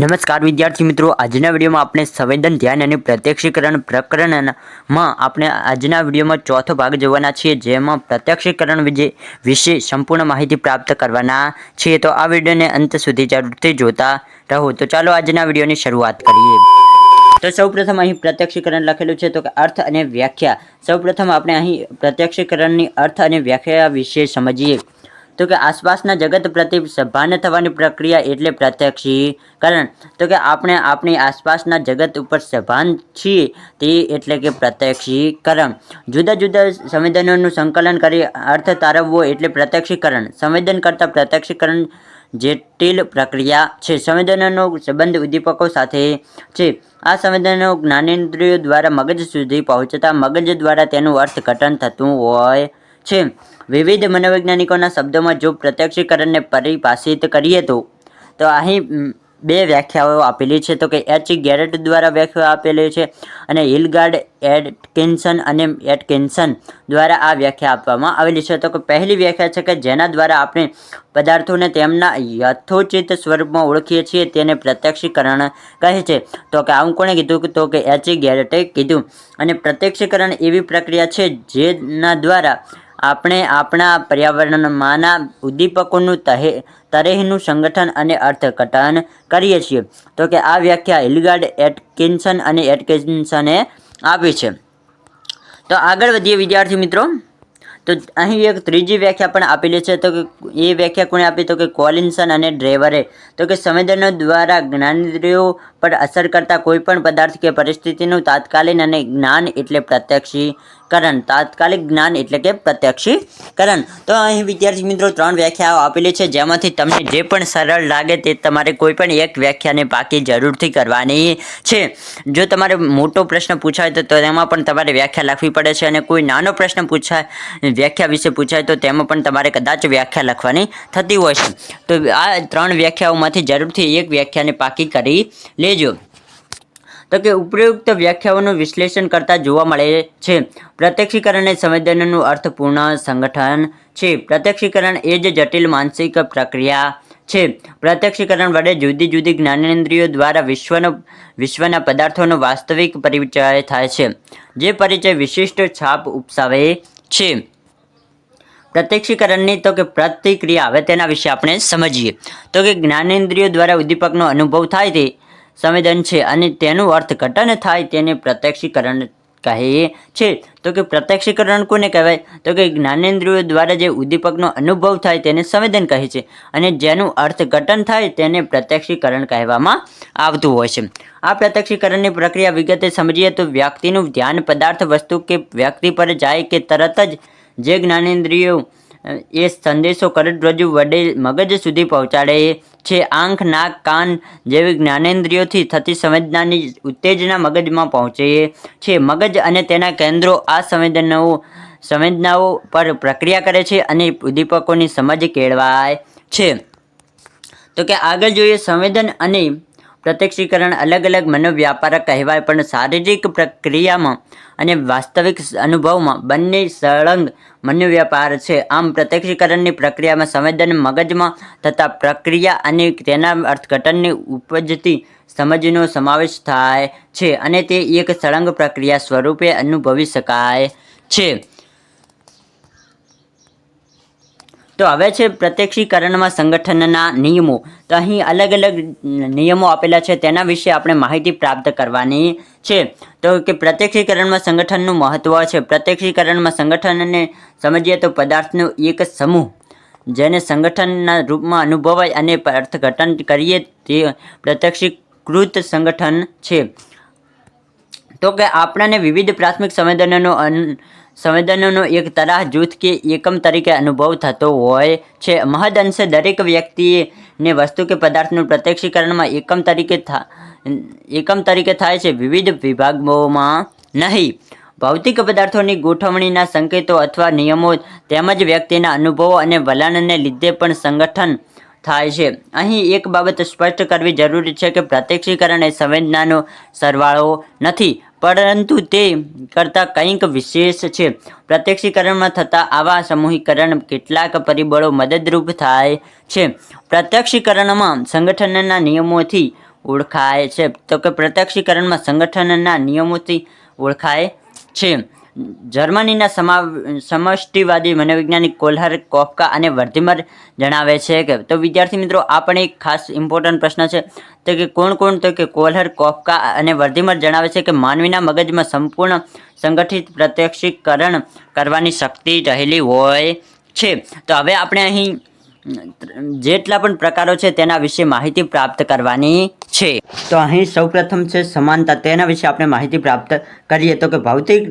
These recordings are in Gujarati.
નમસ્કાર વિદ્યાર્થી મિત્રો, આજના વિડીયોમાં આપણે સંવેદન, ધ્યાન અને પ્રત્યક્ષીકરણ પ્રકરણમાં આપણે આજના વિડીયોમાં ચોથો ભાગ જોવાના છીએ, જેમાં પ્રત્યક્ષીકરણ વિશે સંપૂર્ણ માહિતી પ્રાપ્ત કરવાના છીએ. તો આ વિડીયોને અંત સુધી જરૂરથી જોતા રહો. તો ચાલો આજના વિડીયોની શરૂઆત કરીએ. તો સૌપ્રથમ અહીં પ્રત્યક્ષીકરણ લખેલું છે, તો કે અર્થ અને વ્યાખ્યા. સૌપ્રથમ આપણે અહીં પ્રત્યક્ષીકરણની અર્થ અને વ્યાખ્યા વિશે સમજીએ. તો કે આસપાસના જગત પ્રતિ સભાન થવાની પ્રક્રિયા એટલે પ્રત્યક્ષીકરણ. તો કે આપણે આપણી આસપાસના જગત ઉપર સભાન છીએ તે એટલે કે પ્રત્યક્ષીકરણ. જુદા જુદા સંવેદનોનું સંકલન કરી અર્થ તારવવો એટલે પ્રત્યક્ષીકરણ. સંવેદન કરતાં પ્રત્યક્ષીકરણ જટિલ પ્રક્રિયા છે. સંવેદનોનો સંબંધ ઉદ્દીપકો સાથે છે. આ સંવેદનો જ્ઞાનેન્દ્રિયો દ્વારા મગજ સુધી પહોંચતા મગજ દ્વારા તેનું અર્થઘટન થતું હોય છે. વિવિધ મનોવૈજ્ઞાનિકોના શબ્દોમાં જો પ્રત્યક્ષીકરણને પરિભાષિત કરીએ તો અહીં બે વ્યાખ્યાઓ આપેલી છે. તો કે એચ ગેરેટ દ્વારા વ્યાખ્યા આપેલી છે અને હિલગાર્ડ, એટકિન્સન અને એટકિન્સન દ્વારા આ વ્યાખ્યા આપવામાં આવેલી છે. તો કે પહેલી વ્યાખ્યા છે કે જેના દ્વારા આપણે પદાર્થોને તેમના યથોચિત સ્વરૂપમાં ઓળખીએ છીએ તેને પ્રત્યક્ષીકરણ કહે છે. તો કે આવું કોણે કીધું? તો કે એચ ગેરેટે કીધું. અને પ્રત્યક્ષીકરણ એવી પ્રક્રિયા છે જેના દ્વારા આપણે આપણા પર્યાવરણમાંના ઉદ્દીપકોનું તરેહનું સંગઠન અને અર્થઘટન કરીએ છીએ. તો કે આ વ્યાખ્યા હિલગાર્ડ, એટકિન્સન અને એટકિન્સને આપી છે. તો આગળ વધીએ વિદ્યાર્થી મિત્રો. તો અહીં એક ત્રીજી વ્યાખ્યા પણ આપેલી છે. તો કે એ વ્યાખ્યા કોણે આપી? તો કે કોલિન્સન અને ડ્રેવરે. તો કે સંવેદનો દ્વારા જ્ઞાનેન્દ્રિયો પર અસર કરતા કોઈપણ પદાર્થ કે પરિસ્થિતિનું તાત્કાલિક અને જ્ઞાન એટલે પ્રત્યક્ષીકરણ. તાત્કાલિક જ્ઞાન એટલે કે પ્રત્યક્ષીકરણ. તો અહીં વિદ્યાર્થી મિત્રો ત્રણ વ્યાખ્યાઓ આપેલી છે, જેમાંથી તમને જે પણ સરળ લાગે તે તમારે કોઈ પણ એક વ્યાખ્યાને પાકી જરૂરથી કરવાની છે. જો તમારે મોટો પ્રશ્ન પૂછાય તો તેમાં પણ તમારે વ્યાખ્યા લખવી પડે છે, અને કોઈ નાનો પ્રશ્ન પૂછાય વ્યાખ્યા વિશે પૂછાય તો તેમાં પણ તમારે કદાચ વ્યાખ્યા લખવાની થતી હોય છે. તો આ ત્રણ વ્યાખ્યાઓમાંથી જરૂરથી એક વ્યાખ્યાને પાકી કરી લેજો. તો કે ઉપયુક્ત વ્યાખ્યાઓનું વિશ્લેષણ કરતા જોવા મળે છે પ્રત્યક્ષીકરણ એ સંવેદનનું અર્થપૂર્ણ સંગઠન છે. પ્રત્યક્ષીકરણ એ જ જટિલ માનસિક પ્રક્રિયા છે. પ્રત્યક્ષીકરણ વડે જુદી જુદી જ્ઞાનેન્દ્રિયો દ્વારા વિશ્વના પદાર્થોનો વાસ્તવિક પરિચય થાય છે, જે પરિચય વિશિષ્ટ છાપ ઉપસાવે છે. પ્રત્યક્ષીકરણની તો કે પ્રતિક્રિયા, હવે તેના વિશે આપણે સમજીએ. તો કે જ્ઞાનેન્દ્રિયો દ્વારા ઉદ્દીપકનો અનુભવ થાય તે સંવેદન છે, અને તેનું અર્થઘટન થાય તેને પ્રત્યક્ષીકરણ કહે છે. તો કે પ્રત્યક્ષીકરણ કોને કહેવાય? તો કે જ્ઞાનેન્દ્રિયો દ્વારા જે ઉદ્દીપકનો અનુભવ થાય તેને સંવેદન કહે છે, અને જેનું અર્થઘટન થાય તેને પ્રત્યક્ષીકરણ કહેવામાં આવતું હોય છે. આ પ્રત્યક્ષીકરણની પ્રક્રિયા વિગતે સમજીએ તો વ્યક્તિનું ધ્યાન પદાર્થ, વસ્તુ કે વ્યક્તિ પર જાય કે તરત જ જે જ્ઞાનેન્દ્રિયો એ સંદેશો કરોડરજ્જુ વડે મગજ સુધી પહોંચાડે છે. આંખ, નાક, કાન જેવી જ્ઞાનેન્દ્રિયોથી થતી સંવેદનાની ઉત્તેજના મગજમાં પહોંચે છે. મગજ અને તેના કેન્દ્રો આ સંવેદનાઓ પર પ્રક્રિયા કરે છે અને ઉદ્દીપકોની સમજ કેળવાય છે. તો કે આગળ જોઈએ, સંવેદન અને પ્રત્યક્ષીકરણ અલગ અલગ મનોવ્યાપાર કહેવાય, પણ શારીરિક પ્રક્રિયામાં અને વાસ્તવિક અનુભવમાં બંને સળંગ મનોવ્યાપાર છે. આમ પ્રત્યક્ષીકરણની પ્રક્રિયામાં સંવેદન, મગજમાં થતા પ્રક્રિયા અને તેના અર્થઘટનની ઉપજતી સમજનો સમાવેશ થાય છે, અને તે એક સળંગ પ્રક્રિયા સ્વરૂપે અનુભવી શકાય છે. તો હવે છે પ્રત્યક્ષીકરણમાં સંગઠનના નિયમો. તો અહીં અલગ અલગ નિયમો આપેલા છે, તેના વિશે આપણે માહિતી પ્રાપ્ત કરવાની છે. તો કે પ્રત્યક્ષીકરણમાં સંગઠનનું મહત્વ છે. પ્રત્યક્ષીકરણમાં સંગઠનને સમજીએ તો પદાર્થનો એક સમૂહ જેને સંગઠનના રૂપમાં અનુભવાય અને અર્થઘટન કરીએ તે પ્રત્યક્ષીકૃત સંગઠન છે. તો કે આપણને વિવિધ પ્રાથમિક સંવેદનોનો એક તરાહ, જૂથ કે એકમ તરીકે અનુભવ થતો હોય છે. મહદ અંશે દરેક વ્યક્તિને વસ્તુ કે પદાર્થનું પ્રત્યક્ષીકરણમાં એકમ તરીકે થાય છે, વિવિધ વિભાગોમાં નહીં. ભૌતિક પદાર્થોની ગોઠવણીના સંકેતો અથવા નિયમો તેમજ વ્યક્તિના અનુભવો અને વલણને લીધે પણ સંગઠન થાય છે. અહીં એક બાબત સ્પષ્ટ કરવી જરૂરી છે કે પ્રત્યક્ષીકરણ એ સંવેદનાનો સરવાળો નથી, પરંતુ તે કરતાં કંઈક વિશેષ છે. પ્રત્યક્ષીકરણમાં થતા આવા સમૂહીકરણ કેટલાક પરિબળો મદદરૂપ થાય છે. પ્રત્યક્ષીકરણમાં સંગઠનના નિયમોથી ઓળખાય છે? તો કે પ્રત્યક્ષીકરણમાં સંગઠનના નિયમોથી ઓળખાય છે. જર્મનીના સમષ્ટિવાદી મનોવૈજ્ઞાનિક કોલ્હર, કોફકા અને વર્ધીમર જણાવે છે કે, તો વિદ્યાર્થી મિત્રો આ પણ એક ખાસ ઇમ્પોર્ટન્ટ પ્રશ્ન છે. તો કે કોણ? તો કે કોલ્હર, કોફકા અને વર્ધીમર જણાવે છે કે માનવીના મગજમાં સંપૂર્ણ સંગઠિત પ્રત્યક્ષીકરણ કરવાની શક્તિ રહેલી હોય છે. તો હવે આપણે અહીં જેટલા પણ પ્રકારો છે તેના વિશે માહિતી પ્રાપ્ત કરવાની છે. તો અહીં સૌપ્રથમ છે સમાનતા. તેના વિશે આપણે માહિતી પ્રાપ્ત કરીએ તો કે ભૌતિક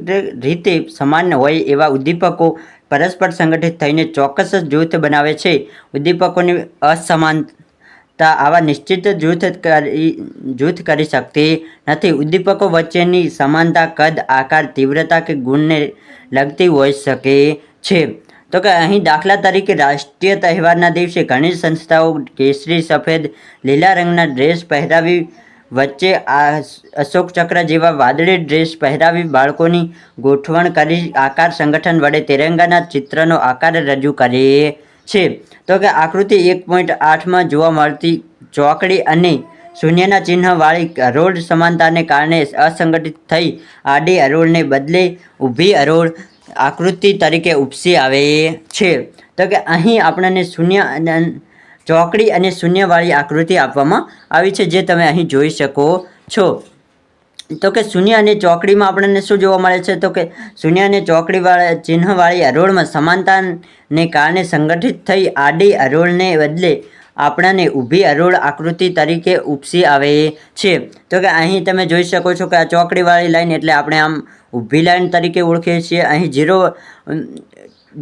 રીતે સમાન હોય એવા ઉદ્દીપકો પરસ્પર સંગઠિત થઈને ચોક્કસ જૂથ બનાવે છે. ઉદ્દીપકોની અસમાનતા આવા નિશ્ચિત જૂથ કરી શકતી નથી. ઉદ્દીપકો વચ્ચેની સમાનતા કદ, આકાર, તીવ્રતા કે ગુણને લગતી હોઈ શકે છે. તો કે અહીં દાખલા તરીકે રાષ્ટ્રીય તહેવારના દિવસે ઘણી સંસ્થાઓ કેસરી, સફેદ, લીલા રંગના ડ્રેસ પહેરાવી વચ્ચે અશોક ચક્ર જેવા વાદળી ડ્રેસ પહેરાવી બાળકોની ગોઠવણ કરી આકાર સંગઠન વડે તિરંગાના ચિત્રનો આકાર રજૂ કરે છે. તો કે આકૃતિ 1.8માં જોવા મળતી ચોકડી અને શૂન્યના ચિહ્નવાળી હરોળ સમાનતાને કારણે અસંગઠિત થઈ આડી હરોળને બદલે ઊભી હરોળ આકૃતિ તરીકે ઉપસી આવે છે. તો કે અહીં આપણને ચોકડી અને શૂન્યવાળી આકૃતિ આપવામાં આવી છે, જે તમે અહીં જોઈ શકો છો. તો કે શૂન્ય અને ચોકડીમાં આપણને શું જોવા મળે છે? તો કે શૂન્ય અને ચોકડીવાળા ચિહ્નવાળી હરોળમાં સમાનતાને કારણે સંગઠિત થઈ આડી હરોળને બદલે આપણને ઊભી હરોળ આકૃતિ તરીકે ઉપસી આવે છે. તો કે અહીં તમે જોઈ શકો છો કે આ ચોકડીવાળી લાઈન એટલે આપણે આમ ઊભી લાઈન તરીકે ઓળખીએ છીએ. અહીં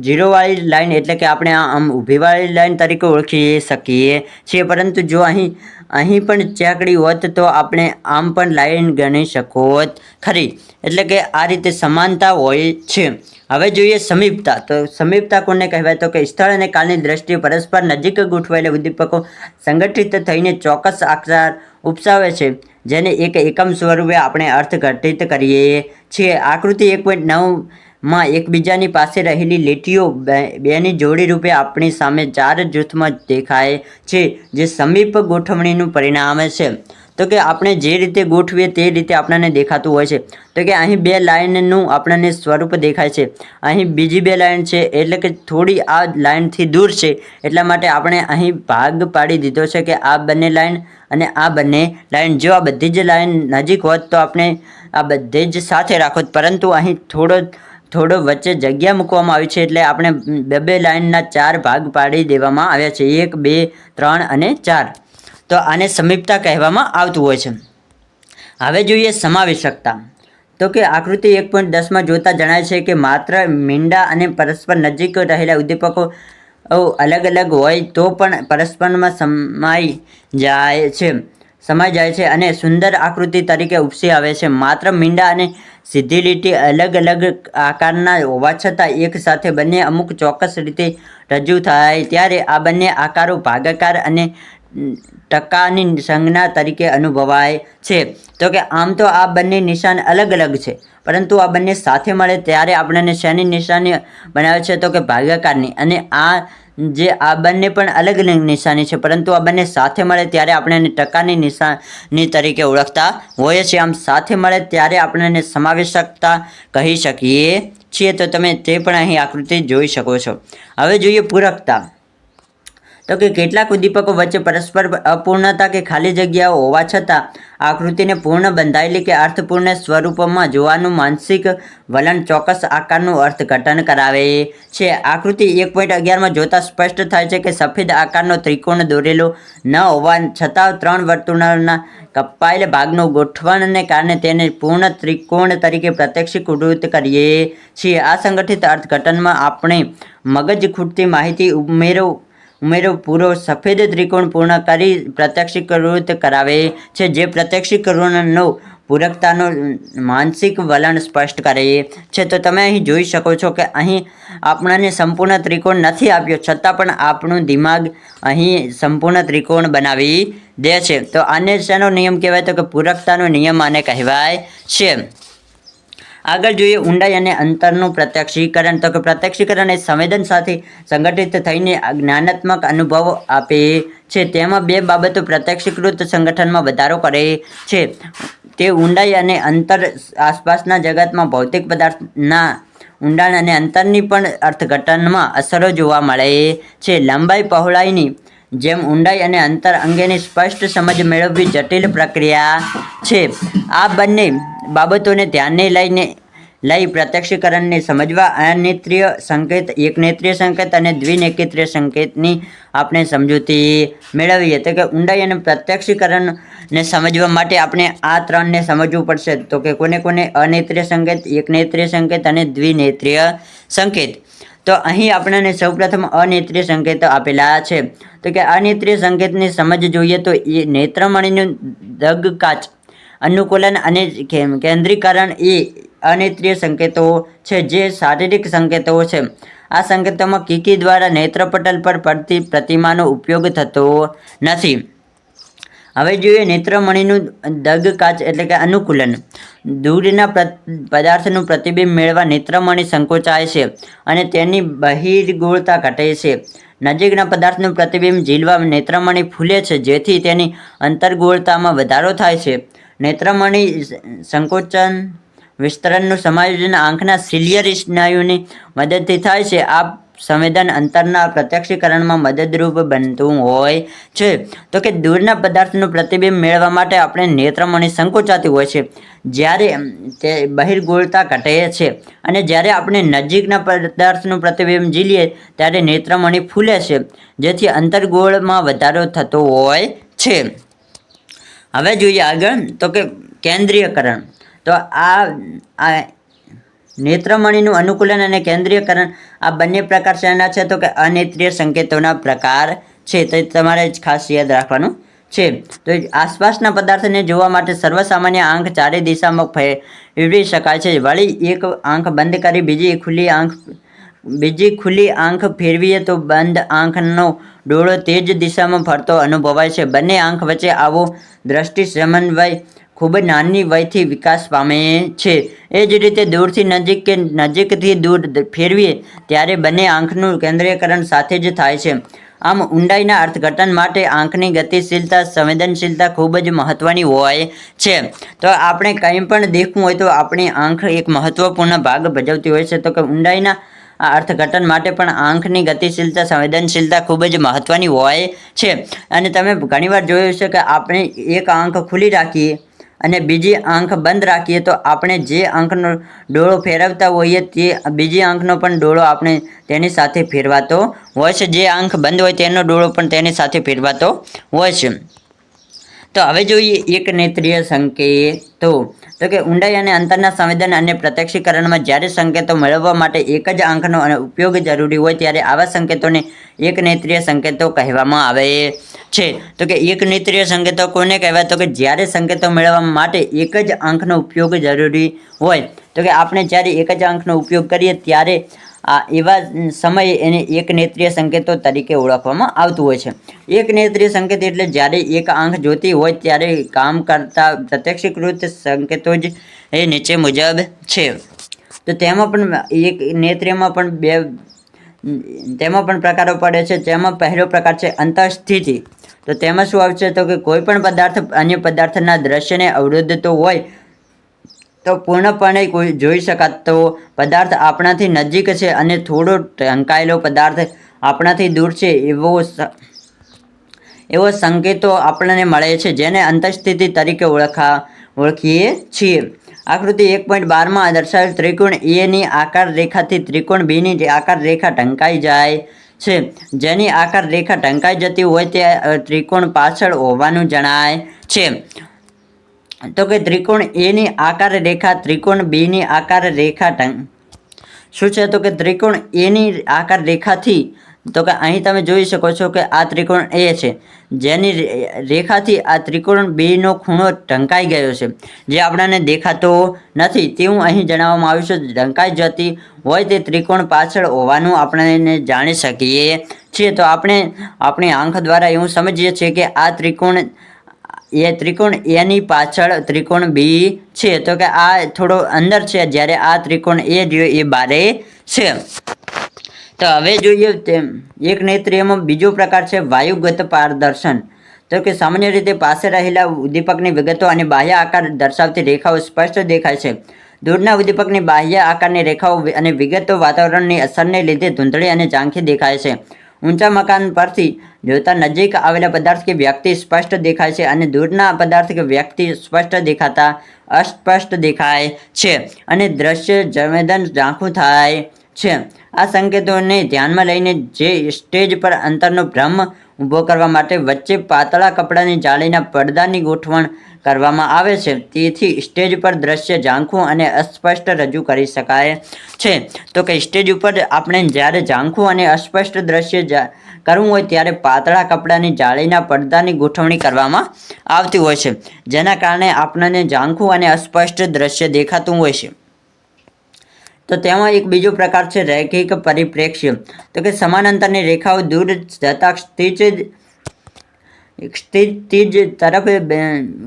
જીરોવાળી લાઈન એટલે કે આપણે આમ ઊભીવાળી લાઈન તરીકે ઓળખી શકીએ છીએ. પરંતુ જો અહીં પણ ચોકડી હોત તો આપણે આમ પણ લાઈન ગણી શકોત ખરી. એટલે કે આ રીતે સમાનતા હોય છે. હવે જોઈએ સમીપતા. તો સમીપતા કોને કહેવાય? તો કે સ્થળ અને કાળની દ્રષ્ટિએ પરસ્પર નજીક ગોઠવાયેલા ઉદ્દીપકો સંગઠિત થઈને ચોક્કસ આકાર ઉપસાવે છે, જેને એક એકમ સ્વરૂપે આપણે અર્થઘટિત કરીએ છીએ. આકૃતિ 1.9માં એકબીજાની પાસે રહેલી લીટીઓ બેની જોડી રૂપે આપણી સામે 4 જૂથમાં દેખાય છે, જે સમીપ ગોઠવણીનું પરિણામ છે. તો કે આપણે જે રીતે ગોઠવીએ તે રીતે આપણને દેખાતું હોય છે. તો કે અહીં 2 લાઇનનું આપણને સ્વરૂપ દેખાય છે. અહીં બીજી 2 લાઇન છે, એટલે કે થોડી આ લાઇનથી દૂર છે. એટલા માટે આપણે અહીં ભાગ પાડી દીધો છે કે આ બંને લાઇન અને આ બંને લાઇન. જો આ બધી જ લાઇન નજીક હોત તો આપણે આ બધે જ સાથે રાખોત, પરંતુ અહીં થોડો વચ્ચે જગ્યા મૂકવામાં આવી છે, એટલે આપણે 2 લાઇનના 4 ભાગ પાડી દેવામાં આવ્યા છે. 1, 2, 3 અને 4. તો આને સમીપતા કહેવામાં આવતું હોય છે. હવે જોઈએ સમાવેશકતા. તો કે આકૃતિ 1.10માં જોતા જણાય છે કે માત્ર મીંડા અને પરસ્પર નજીક રહેલા ઉદ્દીપકો અલગ અલગ હોય તો પણ પરસ્પરમાં સમાઈ જાય છે અને સુંદર આકૃતિ તરીકે ઉપસી આવે છે. માત્ર મીંડા અને સીધી લીટી અલગ અલગ આકારના હોવા છતાં એક સાથે બંને અમુક ચોક્કસ રીતે રજૂ થાય ત્યારે આ બંને આકારો ભાગાકાર અને ટકાની સંજ્ઞા તરીકે અનુભવાય છે. તો કે આમ તો આ બંને નિશાન અલગ અલગ છે, પરંતુ આ બંને સાથે મળે ત્યારે આપણને શેની નિશાની બનાવે છે? તો કે ભાગાકારની. અને આ બંને પણ અલગ અલગ નિશાની છે, પરંતુ આ બંને સાથે મળે ત્યારે આપણે ટકાની નિશાની તરીકે ઓળખતા હોઈએ છીએ. આમ સાથે મળે ત્યારે આપણને સમાવેશકતા કહી શકીએ છીએ. તો તમે તે પણ અહીં આકૃતિ જોઈ શકો છો. હવે જોઈએ પૂરકતા. તો કે કેટલાક ઉદ્દીપકો વચ્ચે પરસ્પર અપૂર્ણતા કે ખાલી જગ્યાઓ હોવા છતાં આકૃતિને પૂર્ણ, બંધાયેલી કે અર્થપૂર્ણ સ્વરૂપમાં જોવાનું માનસિક વલણ ચોક્કસ આકારનું અર્થઘટન કરાવે છે. આકૃતિ 1.11માં જોતા સ્પષ્ટ થાય છે કે સફેદ આકારનો ત્રિકોણ દોરેલો ન હોવા છતાં 3 વર્તુળના કપાયેલ ભાગનું ગોઠવણને કારણે તેને પૂર્ણ ત્રિકોણ તરીકે પ્રત્યક્ષીકૃત કરીએ છીએ. આ સંગઠિત અર્થઘટનમાં આપણે મગજ ખૂટતી માહિતી ઉમેરો પૂરો સફેદ ત્રિકોણ પૂર્ણ કરી પ્રત્યક્ષીકૃત કરાવે છે, જે પ્રત્યક્ષીકરણનો પૂરકતાનો માનસિક વલણ સ્પષ્ટ કરે છે. તો તમે અહીં જોઈ શકો છો કે અહીં આપણને સંપૂર્ણ ત્રિકોણ નથી આપ્યો, છતાં પણ આપણું દિમાગ અહીં સંપૂર્ણ ત્રિકોણ બનાવી દે છે. તો આને શેનો નિયમ કહેવાય? તો કે પૂરકતાનો નિયમ આને કહેવાય છે. આગળ જોઈએ ઊંડાઈ અને અંતરનું પ્રત્યક્ષીકરણ. તો કે પ્રત્યક્ષીકરણ એ સંવેદન સાથે સંગઠિત થઈને જ્ઞાનાત્મક અનુભવો આપે છે. તેમાં બે બાબતો પ્રત્યક્ષીકૃત સંગઠનમાં વધારો કરે છે. તે ઊંડાઈ અને અંતર આસપાસના જગતમાં ભૌતિક પદાર્થના ઊંડાણ અને અંતરની પણ અર્થઘટનમાં અસરો જોવા મળે છે. લંબાઈ પહોળાઈની જેમ ઊંડાઈ અને અંતર અંગેની સ્પષ્ટ સમજ મેળવવી જટિલ પ્રક્રિયા છે. આ બંને બાબતોને ધ્યાને લઈ પ્રત્યક્ષીકરણને સમજવા અનેત્રીય સંકેત, એકનેત્રીય સંકેત અને દ્વિનેત્રીય સંકેતની આપણે સમજૂતી મેળવીએ. તો કે ઊંડાઈ અને પ્રત્યક્ષીકરણને સમજવા માટે આપણે આ ત્રણને સમજવું પડશે. તો કે કોને અનેત્રીય સંકેત, એકનેત્રીય સંકેત અને દ્વિનેત્રીય સંકેત. તો અહીં આપણને સૌપ્રથમ અનેત્રીય સંકેતો આપેલા છે. તો કે અનેત્રીય સંકેતની સમજ જોઈએ તો એ નેત્રમણીનું દગકાચ, અનુકૂલન અને કેન્દ્રીકરણ એ અનેત્રીય સંકેતો છે જે શારીરિક સંકેતો છે. આ સંકેતોમાં કીકી દ્વારા નેત્રપટલ પર પડતી પ્રતિમાનો ઉપયોગ થતો નથી. હવે જોઈએ નેત્રમણીનું દગકાચ એટલે કે અનુકૂલન. દૂરના પદાર્થનું પ્રતિબિંબ મેળવવા નેત્રમણી સંકોચાય છે અને તેની બહિર્ગોળતા ઘટે છે. નજીકના પદાર્થનું પ્રતિબિંબ ઝીલવા નેત્રમણી ફૂલે છે જેથી તેની અંતર્ગોળતામાં વધારો થાય છે. નેત્રમણી સંકોચન વિસ્તરણનું સમાયોજન આંખના સિલિયરી સ્નાયુની મદદથી થાય છે. આ સંવેદન અંતરના પ્રત્યક્ષીકરણમાં મદદરૂપ બનતું હોય છે. તો કે દૂરના પદાર્થનું પ્રતિબિંબ મેળવવા માટે આપણે નેત્રમણી સંકોચાતી હોય છે જ્યારે તે બહિર્ગોળતા ઘટે છે, અને જ્યારે આપણે નજીકના પદાર્થનું પ્રતિબિંબ ઝીલીએ ત્યારે નેત્રમણી ફૂલે છે જેથી અંતર્ગોળમાં વધારો થતો હોય છે. હવે જોઈએ આગળ તો કે કેન્દ્રીયકરણ. તો આ નેત્રમણીનું અનુકૂલન અને કેન્દ્રીયકરણ આ બંને પ્રકાર શેના છે? તો કે અનેત્રીય સંકેતોના પ્રકાર છે. તો તમારે ખાસ યાદ રાખવાનું છે. તો આસપાસના પદાર્થને જોવા માટે સર્વસામાન્ય આંખ ચારે દિશામાં ફેરવી શકાય છે. વળી એક આંખ બંધ કરી બીજી ખુલ્લી આંખ ફેરવીએ તો બંધ આંખનો ડોળો તે જ દિશામાં ફરતો અનુભવાય છે. બંને આંખ વચ્ચે આવો દ્રષ્ટિ સમન્વય ખૂબ નાની વયથી વિકાસ પામે છે. એ જ રીતે દૂરથી નજીક કે નજીકથી દૂર ફેરવીએ ત્યારે બંને આંખનું કેન્દ્રીયકરણ સાથે જ થાય છે. આમ ઊંડાઈના અર્થઘટન માટે આંખની ગતિશીલતા, સંવેદનશીલતા ખૂબ જ મહત્વની હોય છે. તો આપણે કંઈ પણ દેખવું હોય તો આપણી આંખ એક મહત્વપૂર્ણ ભાગ ભજવતી હોય છે. તો કે ઊંડાઈના અર્થઘટન માટે પણ આંખની ગતિશીલતા, સંવેદનશીલતા ખૂબ જ મહત્વની હોય છે. અને તમે ઘણીવાર જોયું છે કે આપણે એક આંખ ખુલ્લી રાખીએ અને બીજી આંખ બંધ રાખીએ તો આપણે જે આંખનો ડોળો ફેરવતા હોઈએ તે બીજી આંખનો પણ ડોળો આપણે તેની સાથે ફેરવાતો હોય છે. જે આંખ બંધ હોય તેનો ડોળો પણ તેની સાથે ફેરવાતો હોય છે. તો હવે જોઈએ એકનેત્રીય સંકેતો. તો કે ઊંડાઈ અને અંતરના સંવેદન અને પ્રત્યક્ષીકરણમાં જ્યારે સંકેતો મેળવવા માટે એક જ આંખનો ઉપયોગ જરૂરી હોય ત્યારે આવા સંકેતોને એકનેત્રીય સંકેતો કહેવામાં આવે છે. તો કે એકનેત્રીય સંકેતો કોને કહેવાય? તો કે જ્યારે સંકેતો મેળવવા માટે એક જ આંખનો ઉપયોગ જરૂરી હોય. તો કે આપણે જ્યારે એક જ આંખનો ઉપયોગ કરીએ ત્યારે એવા સમયે એને એકનેત્રીય સંકેતો તરીકે ઓળખવામાં આવતું હોય છે. એકનેત્રીય સંકેત એટલે જ્યારે એક આંખ જોતી હોય ત્યારે કામ કરતા પ્રત્યક્ષીકૃત સંકેતો જ એ નીચે મુજબ છે. તો તેમાં પણ એક નેત્રીયમાં પણ તેમાં પણ પ્રકારો પડે છે. તેમાં પહેલો પ્રકાર છે અંતઃસ્થિતિ. તો તેમાં શું આવશે? તો કે કોઈ પણ પદાર્થ અન્ય પદાર્થના દ્રશ્યને અવરોધતો હોય તો પૂર્ણપણે જોઈ શકાતો પદાર્થ આપણાથી નજીક છે અને થોડો ઢંકાયેલો પદાર્થ આપણાથી દૂર છે એવો સંકેતો આપણને મળે છે, જેને અંતઃસ્થિતિ તરીકે ઓળખીએ છીએ. આકૃતિ 1.12માં દર્શાવેલ ત્રિકોણ એની આકાર રેખાથી ત્રિકોણ બીની આકાર રેખા ઢંકાઈ જાય છે. જેની આકાર રેખા ઢંકાઈ જતી હોય તે ત્રિકોણ પાછળ હોવાનું જણાય છે. તો કે ત્રિકોણ એની આકાર રેખા ત્રિકોણ બીની આકાર રેખા શું છે? તો કે ત્રિકોણ એની આકાર રેખાથી, તો કે અહીં તમે જોઈ શકો છો કે આ ત્રિકોણ એ છે જેની રેખાથી આ ત્રિકોણ બીનો ખૂણો ઢંકાઈ ગયો છે, જે આપણને દેખાતો નથી તેવું અહીં જણાવવામાં આવ્યું છે. ઢંકાઈ જતી હોય તે ત્રિકોણ પાછળ હોવાનું આપણે જાણી શકીએ છીએ. તો આપણે આપણી આંખ દ્વારા એવું સમજીએ છીએ કે આ ત્રિકોણ એ ત્રિકોણ એની પાછળ ત્રિકોણ બી છે, તો કે આ થોડો અંદર છે, જ્યારે આ ત્રિકોણ એ રહ્યો એ બારે છે. તો હવે જોઈએ એક નેત્રિયમાં બીજો પ્રકાર છે વાયુગત પારદર્શન. તો કે સામાન્ય રીતે પાસે રહેલા ઉદ્દીપકની વિગતો અને બાહ્ય આકાર દર્શાવતી રેખાઓ સ્પષ્ટ દેખાય છે. દૂરના ઉદ્દીપકની બાહ્ય આકારની રેખાઓ અને વિગતો વાતાવરણની અસરને લીધે ધૂંધળી અને ઝાંખી દેખાય છે. ઊંચા મકાન પરથી જોતા નજીક આવેલા પદાર્થ કે વ્યક્તિ સ્પષ્ટ દેખાય છે અને દૂરના પદાર્થ કે વ્યક્તિ સ્પષ્ટ દેખાતા અસ્પષ્ટ દેખાય છે અને દ્રશ્ય સંવેદન ઝાંખું થાય છે. આ સંકેતોને ધ્યાનમાં લઈને જે સ્ટેજ પર અંતરનો ભ્રમ ઊભો કરવા માટે વચ્ચે પાતળા કપડાની જાળીના પડદાની ગોઠવણ કરવામાં આવે છે, તેથી સ્ટેજ પર દ્રશ્ય ઝાંખું અને અસ્પષ્ટ રજૂ કરી શકાય છે. તો કે સ્ટેજ ઉપર આપણે જ્યારે ઝાંખું અને અસ્પષ્ટ દ્રશ્ય કરવું હોય ત્યારે પાતળા કપડાની જાળીના પડદાની ગોઠવણી કરવામાં આવતી હોય છે, જેના કારણે આપણને ઝાંખું અને અસ્પષ્ટ દ્રશ્ય દેખાતું હોય છે. તો તેમાં એક બીજો પ્રકાર છે રૈખિક પરિપ્રેક્ષ્ય. તો કે સમાન અંતરની રેખાઓ દૂર જતા ક્ષિતિજ તરફ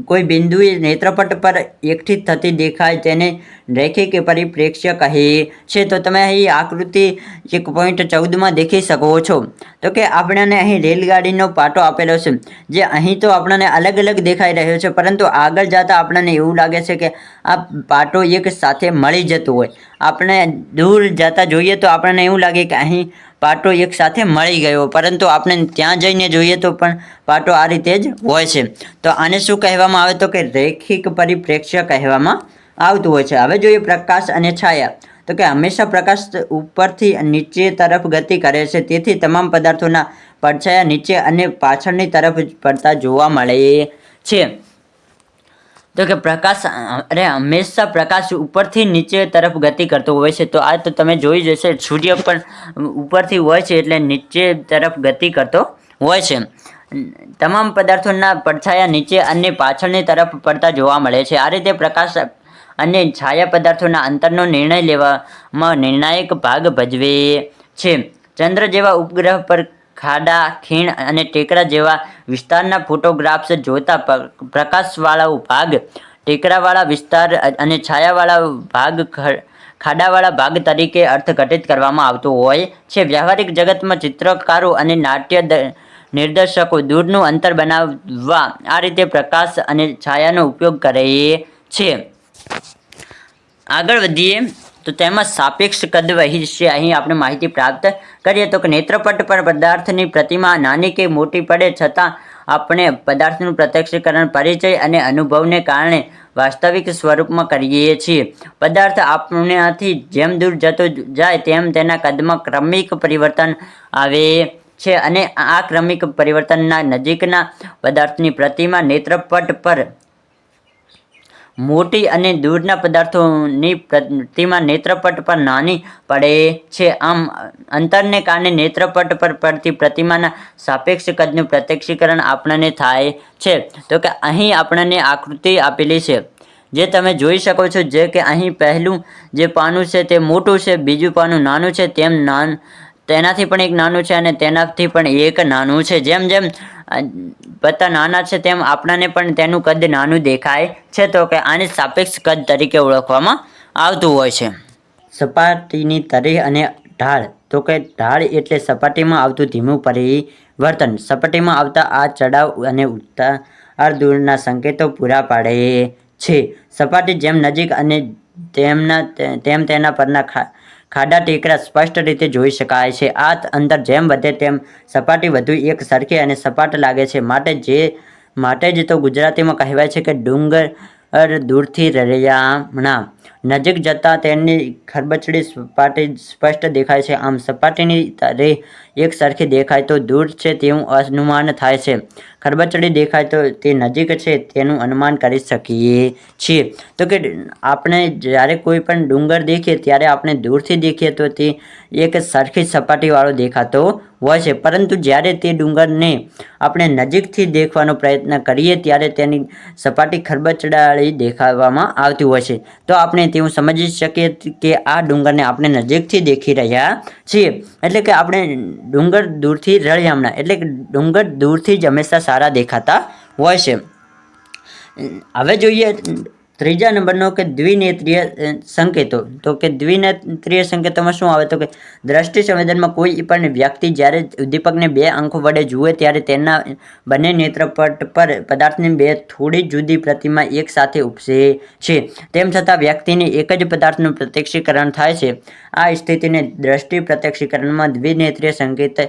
કોઈ બિંદુએ નેત્રપટ પર એકઠી થતી દેખાય તેને રૈખિક પરિપ્રેક્ષ્ય કહે છે. તો તમે અહીં આકૃતિ 1.14 દેખી શકો છો. તો કે આપણને અહીં રેલગાડીનો પાટો આપેલો છે, જે અહીં તો આપણને અલગ અલગ દેખાઈ રહ્યો છે, પરંતુ આગળ જતાં આપણને એવું લાગે છે કે આ પાટો એક સાથે મળી જતો હોય. આપણે દૂર જતાં જોઈએ તો આપણને એવું લાગે કે અહીં પાટો એક સાથે મળી ગયો, પરંતુ આપણે ત્યાં જઈને જોઈએ તો પણ પાટો આ રીતે જ હોય છે. તો આને શું કહેવામાં આવે? તો કે રૈખિક પરિપ્રેક્ષ્ય કહેવામાં આવતું હોય છે. હવે જોઈએ પ્રકાશ અને છાયા. તો કે હંમેશા પ્રકાશ ઉપરથી નીચે તરફ ગતિ કરે છે, તેથી તમામ પદાર્થોના પડછાયા નીચે અને પાછળની તરફ પડતા જોવા મળે છે. તો કે હંમેશા પ્રકાશ ઉપરથી નીચે તરફ ગતિ કરતો હોય છે. તો આ તો તમે જોઈ જશે, સૂર્ય પણ ઉપરથી હોય છે એટલે નીચે તરફ ગતિ કરતો હોય છે. તમામ પદાર્થોના પડછાયા નીચે અને પાછળની તરફ પડતા જોવા મળે છે. આ રીતે પ્રકાશ અને છાયા પદાર્થોના અંતરનો નિર્ણય લેવામાં નિર્ણાયક ભાગ ભજવે છે. ચંદ્ર જેવા ઉપગ્રહ પર ખાડા, ખીણ અને ટેકરા જેવા વિસ્તારના ફોટોગ્રાફ્સ જોતા પ્રકાશવાળો ભાગ ટેકરાવાળા વિસ્તાર અને છાયાવાળા ભાગ ખાડાવાળા ભાગ તરીકે અર્થઘટિત કરવામાં આવતો હોય છે. વ્યવહારિક જગતમાં ચિત્રકારો અને નાટ્ય નિર્દેશકો દૂરનું અંતર બનાવવા આ રીતે પ્રકાશ અને છાયાનો ઉપયોગ કરે છે. આગળ વધીએ તો તેમાં સાપેક્ષ કદ વિશે અહીં આપણે માહિતી પ્રાપ્ત કરીએ. તો કે નેત્રપટ પર પદાર્થની પ્રતિમા નાની કે મોટી પડે છતાં આપણે પદાર્થનું પ્રત્યક્ષીકરણ પરિચય અને અનુભવને કારણે વાસ્તવિક સ્વરૂપમાં કરીએ છીએ. પદાર્થ આપણાથી જેમ દૂર જતો જાય તેમ તેના કદમાં ક્રમિક પરિવર્તન આવે છે અને આ ક્રમિક પરિવર્તનના નજીકના પદાર્થની પ્રતિમા નેત્રપટ પર મોટી અને દૂરના પદાર્થોની પ્રતિમા નેત્રપટ પર નાની પડે છે. આમ અંતરને કારણે નેત્રપટ પર પડતી પ્રતિમાના સાપેક્ષ કદનું પ્રત્યક્ષીકરણ આપણને થાય છે. તો કે અહીં આપણને આકૃતિ આપેલી છે, જે તમે જોઈ શકો છો, જે કે અહીં પહેલું જે પાનું છે તે મોટું છે, બીજું પાનું નાનું છે, તેનાથી પણ એક નાનું છે અને તેનાથી પણ એક નાનું છે. જેમ જેમ બધા નાના છે તેમ આપણને પણ તેનું કદ નાનું દેખાય છે. તો કે આને સાપેક્ષ કદ તરીકે ઓળખવામાં આવતું હોય છે. સપાટીની તરેહ અને ઢાળ. તો કે ઢાળ એટલે સપાટીમાં આવતું ધીમું પરિવર્તન. સપાટીમાં આવતા આ ચડાવ અને ઉતાર દૂરના સંકેતો પૂરા પાડે છે. સપાટી જેમ નજીક અને તેમ તેના પરના ખાડા ટેકરા સ્પષ્ટ રીતે જોઈ શકાય છે. આ અંતર જેમ વધે તેમ સપાટી વધુ એક સરખી અને સપાટ લાગે છે. માટે જ તો ગુજરાતીમાં કહેવાય છે કે ડુંગર દૂરથી રળિયામણા, નજીક જતાં તેની ખરબચડી સપાટી સ્પષ્ટ દેખાય છે. આમ સપાટીની તરેહ એક સરખી દેખાય તો દૂર છે તેવું અનુમાન થાય છે. ખરબચડી દેખાય તો તે નજીક છે તેનું અનુમાન કરી શકીએ છીએ. તો કે આપણે જ્યારે કોઈ પણ ડુંગર દેખીએ ત્યારે આપણે દૂરથી દેખીએ તો તે એક સરખી સપાટીવાળો દેખાતો હોય છે, પરંતુ જ્યારે તે ડુંગરને આપણે નજીકથી દેખવાનો પ્રયત્ન કરીએ ત્યારે તેની સપાટી ખરબચડાળી દેખાવામાં આવતી હોય છે. તો આપણે તેવું સમજી શકીએ કે આ ડુંગરને આપણે નજીકથી દેખી રહ્યા છીએ. એટલે કે આપણે ડુંગર દૂરથી રળિયામણા એટલે કે ડુંગર દૂરથી જ હંમેશા સારા દેખાતા હોય છે. હવે જોઈએ ત્રીજા નંબરનો કે દ્વિનેત્રીય સંકેતો. તો કે દ્વિનેત્રીય સંકેતોમાં શું આવે તો કે દ્રષ્ટિ સંવેદનમાં કોઈ પણ વ્યક્તિ જ્યારે ઉદ્દીપકને બે આંખો વડે જુએ ત્યારે તેના બંને નેત્રપટ પર પદાર્થની બે થોડી જુદી પ્રતિમા એક સાથે ઉપસે છે. તેમ છતાં વ્યક્તિને એક જ પદાર્થનું પ્રત્યક્ષીકરણ થાય છે. આ સ્થિતિને દ્રષ્ટિ પ્રત્યક્ષીકરણમાં દ્વિનેત્રીય સંકેત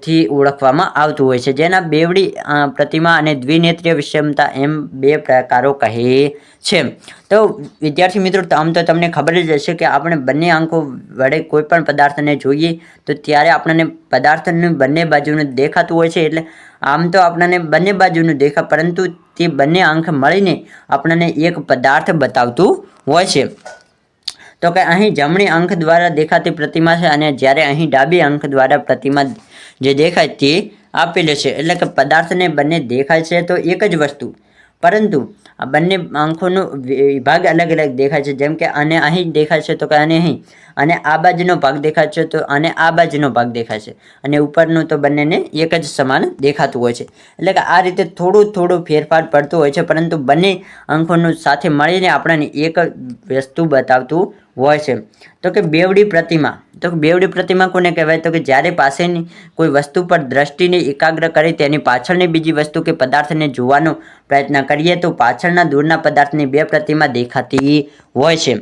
થી ઓળખવામાં આવતું હોય છે, જેના બેવડી પ્રતિમા અને દ્વિનેત્રીય વિષમતા એમ બે પ્રકારો કહે છે. તો વિદ્યાર્થી મિત્રો, આમ તો તમને ખબર જ હશે કે આપણે બંને આંખો વડે કોઈ પણ પદાર્થને જોઈએ તો ત્યારે આપણને પદાર્થનું બંને બાજુનું દેખાતું હોય છે. એટલે આમ તો આપણને બંને બાજુનું દેખાય, પરંતુ તે બંને આંખ મળીને આપણને એક પદાર્થ બતાવતું હોય છે. તો કે અહીં જમણી આંખ દ્વારા દેખાતી પ્રતિમા છે અને જ્યારે અહીં ડાબી આંખ દ્વારા પ્રતિમા જે દેખાય તે આપેલી છે. એટલે કે પદાર્થને બંને દેખાય છે તો એક જ વસ્તુ, પરંતુ આ બંને આંખોનો વિભાગ અલગ અલગ દેખાય છે. જેમ કે આને અહીં દેખાય છે તો કે આને અહીં, અને આ બાજુનો ભાગ દેખાય છે તો આને આ બાજુનો ભાગ દેખાય છે, અને ઉપરનું તો બંનેને એક જ સમાન દેખાતું હોય છે. એટલે કે આ રીતે થોડું ફેરફાર પડતું હોય છે, પરંતુ બંને આંખોનું સાથે મળીને આપણને એક વસ્તુ બતાવતું હોય છે. તો કે બેવડી પ્રતિમા. તો બેવડી પ્રતિમા કોને કહેવાય તો કે જ્યારે પાસેની કોઈ વસ્તુ પર દ્રષ્ટિને એકાગ્ર કરી તેની પાછળની બીજી વસ્તુ કે પદાર્થને જોવાનો પ્રયત્ન કરીએ તો પાછળના દૂરના પદાર્થની બે પ્રતિમા દેખાતી હોય છે.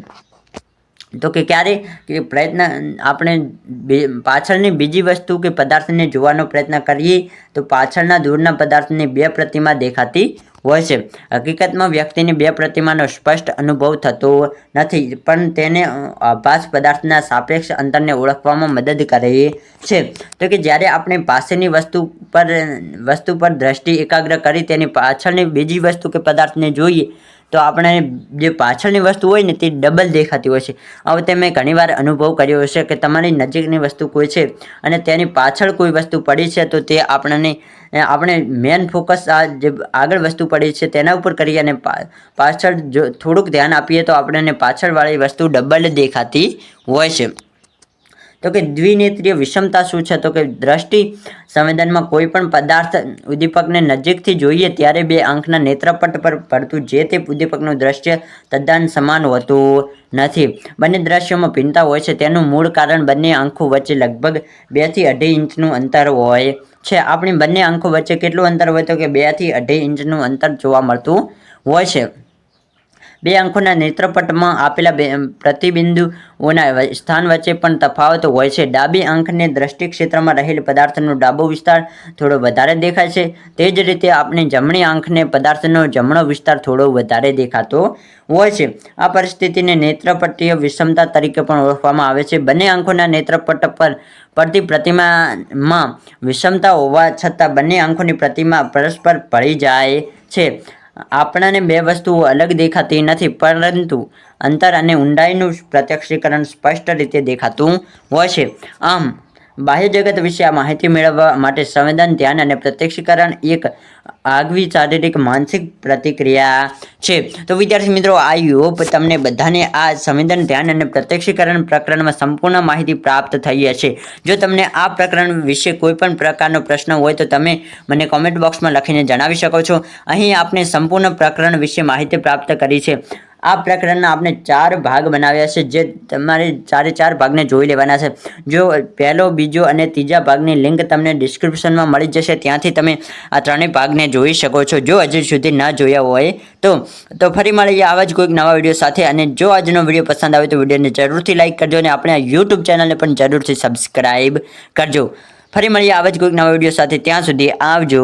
તો કે ક્યારે કે પ્રયત્ન આપણે પાછળની બીજી વસ્તુ કે પદાર્થને જોવાનો પ્રયત્ન કરીએ તો પાછળના દૂરના પદાર્થની બે પ્રતિમા દેખાતી હોય છે. હકીકતમાં વ્યક્તિને બે પ્રતિમાનો સ્પષ્ટ અનુભવ થતો નથી, પણ તેને આભાસ પદાર્થના સાપેક્ષ અંતરને ઓળખવામાં મદદ કરે છે. તો કે જ્યારે આપણે પાસેની વસ્તુ પર દ્રષ્ટિ એકાગ્ર કરી તેની પાછળની બીજી વસ્તુ કે પદાર્થને જોઈએ તો આપણે જે પાછળની વસ્તુ હોય ને તે ડબલ દેખાતી હોય છે. હવે તમે ઘણીવાર અનુભવ કર્યો હશે કે તમારી નજીકની વસ્તુ કોઈ છે અને તેની પાછળ કોઈ વસ્તુ પડી છે, તો તે આપણે મેન ફોકસ આ જે આગળ વસ્તુ પડી છે તેના ઉપર કરીએ અને પાછળ જો થોડુંક ધ્યાન આપીએ તો આપણને પાછળવાળી વસ્તુ ડબલ દેખાતી હોય છે. તો કે દ્વિનેત્રીય વિષમતા શું છે તો કે દ્રષ્ટિ સંવેદનમાં કોઈ પણ પદાર્થ ઉદ્દીપકને નજીકથી જોઈએ ત્યારે બે આંખના નેત્રપટ પર પડતું જે તે ઉદ્દીપકનું દ્રશ્ય તદ્દન સમાન હોતું નથી. બંને દ્રશ્યોમાં ભિન્નતા હોય છે. તેનું મૂળ કારણ બંને આંખો વચ્ચે લગભગ 2 થી 2.5 ઇંચનું અંતર હોય છે. આપણી બંને આંખો વચ્ચે કેટલું અંતર હોય તો કે 2 થી 2.5 ઇંચનું અંતર જોવા મળતું હોય છે. બે આંખોના નેત્રપટમાં આપેલા પ્રતિબિંદુઓના સ્થાન વચ્ચે પણ તફાવત હોય છે. ડાબી આંખને દ્રષ્ટિ ક્ષેત્રમાં રહેલ પદાર્થનો ડાબો વિસ્તાર થોડો વધારે દેખાય છે. તે જ રીતે આપણી જમણી આંખને પદાર્થનો જમણો વિસ્તાર થોડો વધારે દેખાતો હોય છે. આ પરિસ્થિતિને નેત્રપટીય વિષમતા તરીકે પણ ઓળખવામાં આવે છે. બંને આંખોના નેત્રપટ પર પડતી પ્રતિમામાં વિષમતા હોવા છતાં બંને આંખોની પ્રતિમા પરસ્પર ભળી જાય છે. આપણને બે વસ્તુઓ અલગ દેખાતી નથી, પરંતુ અંતર અને ઊંડાઈનું પ્રત્યક્ષીકરણ સ્પષ્ટ રીતે દેખાતું હોય છે. આમ બાહ્ય જગત વિશે આ માહિતી મેળવવા માટે સંવેદન, ધ્યાન અને પ્રત્યક્ષીકરણ એક આગવી શારીરિક માનસિક પ્રતિક્રિયા છે. તો વિદ્યાર્થી મિત્રો, આઈ હોપ તમને બધાને આ સંવેદન, ધ્યાન અને પ્રત્યક્ષીકરણ પ્રકરણમાં સંપૂર્ણ માહિતી પ્રાપ્ત થઈ હશે. જો તમને આ પ્રકરણ વિશે કોઈ પણ પ્રકારનો પ્રશ્ન હોય તો તમે મને કોમેન્ટ બોક્સમાં લખીને જણાવી શકો છો. અહીં આપણે સંપૂર્ણ પ્રકરણ વિશે માહિતી પ્રાપ્ત કરી છે. આ પ્રકરણના આપણે 4 ભાગ બનાવ્યા છે, જે તમારે 4 ભાગને જોઈ લેવાના છે. જો પહેલો, બીજો અને ત્રીજા ભાગની લિંક તમને ડિસ્ક્રિપ્શનમાં મળી જશે, ત્યાંથી તમે આ 3 ભાગને જોઈ શકો છો, જો હજુ સુધી ના જોયા હોય તો ફરી મળીએ આવા જ કોઈક નવા વિડીયો સાથે. અને જો આજનો વિડીયો પસંદ આવે તો વિડીયોને જરૂરથી લાઇક કરજો અને આપણે આ યુટ્યુબ ચેનલને પણ જરૂરથી સબસ્ક્રાઈબ કરજો. ફરી મળીએ આવા જ કોઈક નવા વિડીયો સાથે. ત્યાં સુધી આવજો.